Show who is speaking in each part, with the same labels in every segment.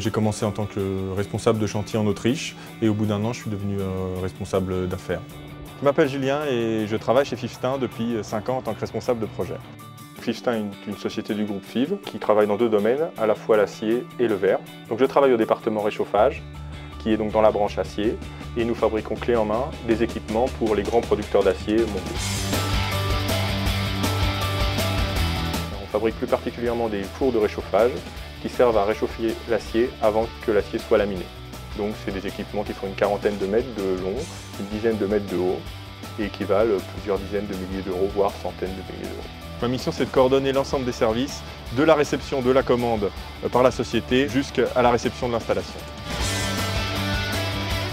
Speaker 1: J'ai commencé en tant que responsable de chantier en Autriche et au bout d'un an, je suis devenu responsable d'affaires. Je m'appelle Julien et je travaille chez Fifstin depuis 5 ans en tant que responsable de projet. Fifstin est une société du groupe FIV qui travaille dans 2 domaines, à la fois l'acier et le verre. Donc je travaille au département réchauffage, qui est donc dans la branche acier, et nous fabriquons clé en main des équipements pour les grands producteurs d'acier mondiaux. On fabrique plus particulièrement des fours de réchauffage qui servent à réchauffer l'acier avant que l'acier soit laminé. Donc c'est des équipements qui font une quarantaine de mètres de long, une dizaine de mètres de haut et qui valent plusieurs dizaines de milliers d'euros, voire centaines de milliers d'euros. Ma mission, c'est de coordonner l'ensemble des services, de la réception de la commande par la société jusqu'à la réception de l'installation.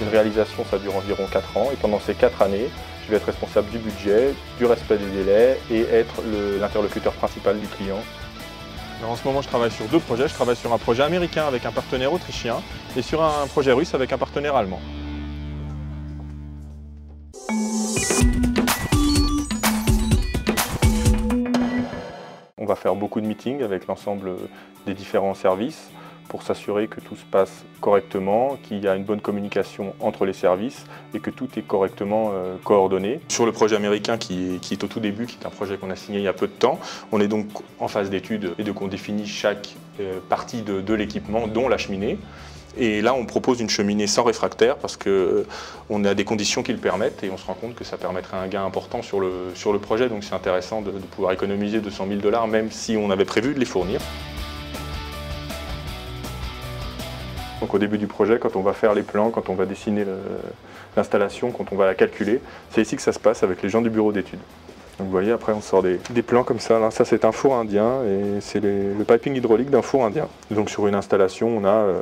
Speaker 1: Une réalisation, ça dure environ 4 ans et pendant ces 4 années, je vais être responsable du budget, du respect des délais et être l'interlocuteur principal du client. Alors en ce moment, je travaille sur 2 projets. Je travaille sur un projet américain avec un partenaire autrichien et sur un projet russe avec un partenaire allemand. On va faire beaucoup de meetings avec l'ensemble des différents services pour s'assurer que tout se passe correctement, qu'il y a une bonne communication entre les services et que tout est correctement coordonné. Sur le projet américain qui est au tout début, qui est un projet qu'on a signé il y a peu de temps, on est donc en phase d'étude et donc on définit chaque partie de l'équipement, dont la cheminée. Et là, on propose une cheminée sans réfractaire parce qu'on a des conditions qui le permettent et on se rend compte que ça permettrait un gain important sur le projet. Donc c'est intéressant de pouvoir économiser 200 000 $, même si on avait prévu de les fournir. Donc au début du projet, quand on va faire les plans, quand on va dessiner l'installation, quand on va la calculer, c'est ici que ça se passe avec les gens du bureau d'études. Donc vous voyez, après on sort des plans comme ça. Là, ça c'est un four indien et c'est le piping hydraulique d'un four indien. Donc sur une installation, on a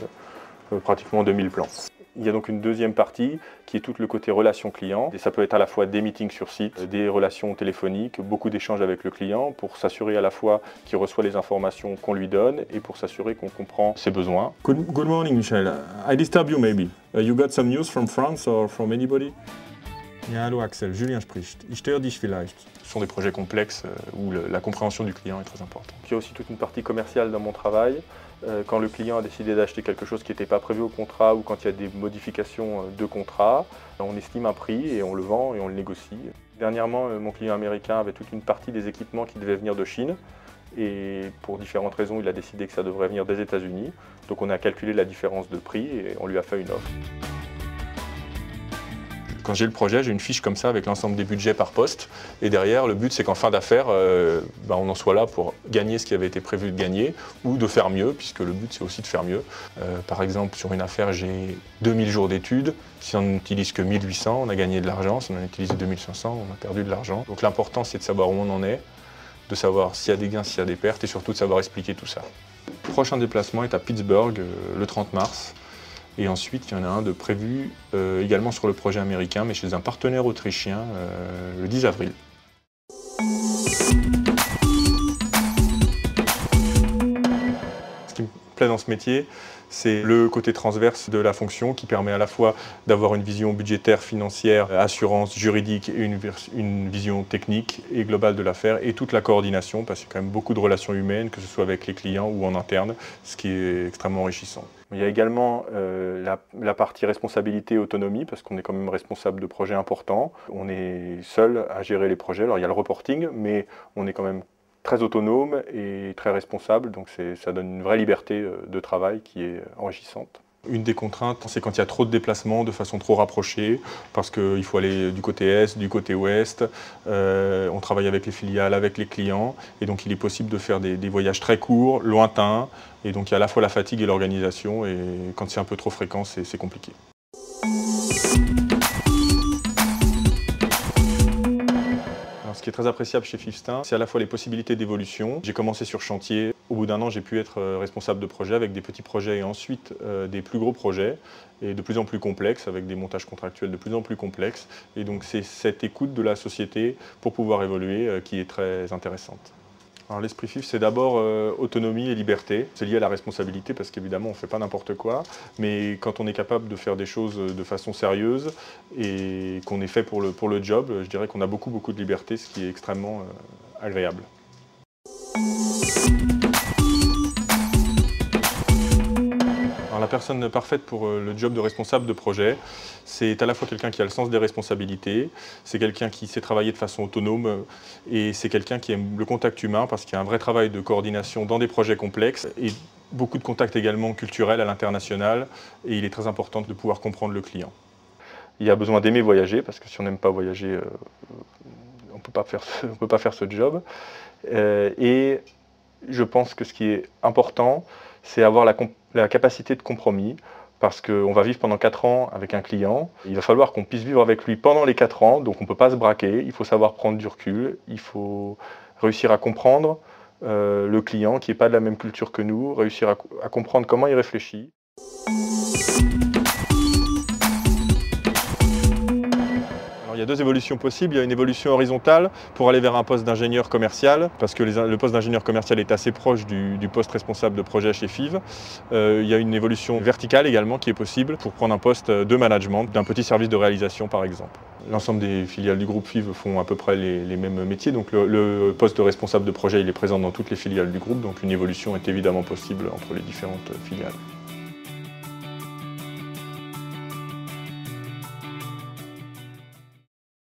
Speaker 1: pratiquement 2000 plans. Il y a donc une deuxième partie qui est tout le côté relation client. Et ça peut être à la fois des meetings sur site, des relations téléphoniques, beaucoup d'échanges avec le client pour s'assurer à la fois qu'il reçoit les informations qu'on lui donne et pour s'assurer qu'on comprend ses besoins. Good morning, Michel. I disturb you maybe. You got some news from France or from anybody? Ja, hallo Axel, Julien spricht. Ich störe dich vielleicht. Ce sont des projets complexes où la compréhension du client est très importante. Il y a aussi toute une partie commerciale dans mon travail. Quand le client a décidé d'acheter quelque chose qui n'était pas prévu au contrat ou quand il y a des modifications de contrat, on estime un prix et on le vend et on le négocie. Dernièrement, mon client américain avait toute une partie des équipements qui devaient venir de Chine et pour différentes raisons, il a décidé que ça devrait venir des États-Unis. Donc on a calculé la différence de prix et on lui a fait une offre. Quand j'ai le projet, j'ai une fiche comme ça avec l'ensemble des budgets par poste. Et derrière, le but, c'est qu'en fin d'affaires, on en soit là pour gagner ce qui avait été prévu de gagner ou de faire mieux, puisque le but, c'est aussi de faire mieux. Par exemple, sur une affaire, j'ai 2000 jours d'études. Si on n'utilise que 1800, on a gagné de l'argent. Si on en utilise 2500, on a perdu de l'argent. Donc l'important, c'est de savoir où on en est, de savoir s'il y a des gains, s'il y a des pertes, et surtout de savoir expliquer tout ça. Le prochain déplacement est à Pittsburgh, le 30 mars. Et ensuite, il y en a un de prévu également sur le projet américain, mais chez un partenaire autrichien, le 10 avril. Ce qui me plaît dans ce métier, c'est le côté transverse de la fonction qui permet à la fois d'avoir une vision budgétaire, financière, assurance, juridique et une vision technique et globale de l'affaire et toute la coordination parce qu'il y a quand même beaucoup de relations humaines, que ce soit avec les clients ou en interne, ce qui est extrêmement enrichissant. Il y a également la partie responsabilité et autonomie parce qu'on est quand même responsable de projets importants. On est seul à gérer les projets. Alors il y a le reporting, mais on est quand même très autonome et très responsable, donc ça donne une vraie liberté de travail qui est enrichissante. Une des contraintes, c'est quand il y a trop de déplacements de façon trop rapprochée, parce qu'il faut aller du côté est, du côté ouest, on travaille avec les filiales, avec les clients, et donc il est possible de faire des voyages très courts, lointains, et donc il y a à la fois la fatigue et l'organisation, et quand c'est un peu trop fréquent, c'est compliqué. Ce qui est très appréciable chez Fifstin, c'est à la fois les possibilités d'évolution. J'ai commencé sur chantier. Au bout d'un an, j'ai pu être responsable de projet avec des petits projets et ensuite des plus gros projets et de plus en plus complexes, avec des montages contractuels de plus en plus complexes. Et donc c'est cette écoute de la société pour pouvoir évoluer qui est très intéressante. Alors l'esprit FIV, c'est d'abord autonomie et liberté. C'est lié à la responsabilité parce qu'évidemment, on ne fait pas n'importe quoi. Mais quand on est capable de faire des choses de façon sérieuse et qu'on est fait pour le job, je dirais qu'on a beaucoup de liberté, ce qui est extrêmement agréable. Alors la personne parfaite pour le job de responsable de projet, c'est à la fois quelqu'un qui a le sens des responsabilités, c'est quelqu'un qui sait travailler de façon autonome et c'est quelqu'un qui aime le contact humain parce qu'il y a un vrai travail de coordination dans des projets complexes et beaucoup de contacts également culturels à l'international et il est très important de pouvoir comprendre le client. Il y a besoin d'aimer voyager parce que si on n'aime pas voyager, on ne peut pas faire ce job. Et je pense que ce qui est important, c'est avoir la capacité de compromis, parce qu'on va vivre pendant 4 ans avec un client. Il va falloir qu'on puisse vivre avec lui pendant les 4 ans, donc on ne peut pas se braquer, il faut savoir prendre du recul, il faut réussir à comprendre le client qui n'est pas de la même culture que nous, réussir à comprendre comment il réfléchit. Il y a 2 évolutions possibles. Il y a une évolution horizontale pour aller vers un poste d'ingénieur commercial, parce que le poste d'ingénieur commercial est assez proche du poste responsable de projet chez FIV. Il y a une évolution verticale également qui est possible pour prendre un poste de management d'un petit service de réalisation par exemple. L'ensemble des filiales du groupe FIV font à peu près les mêmes métiers, donc le poste de responsable de projet il est présent dans toutes les filiales du groupe, donc une évolution est évidemment possible entre les différentes filiales.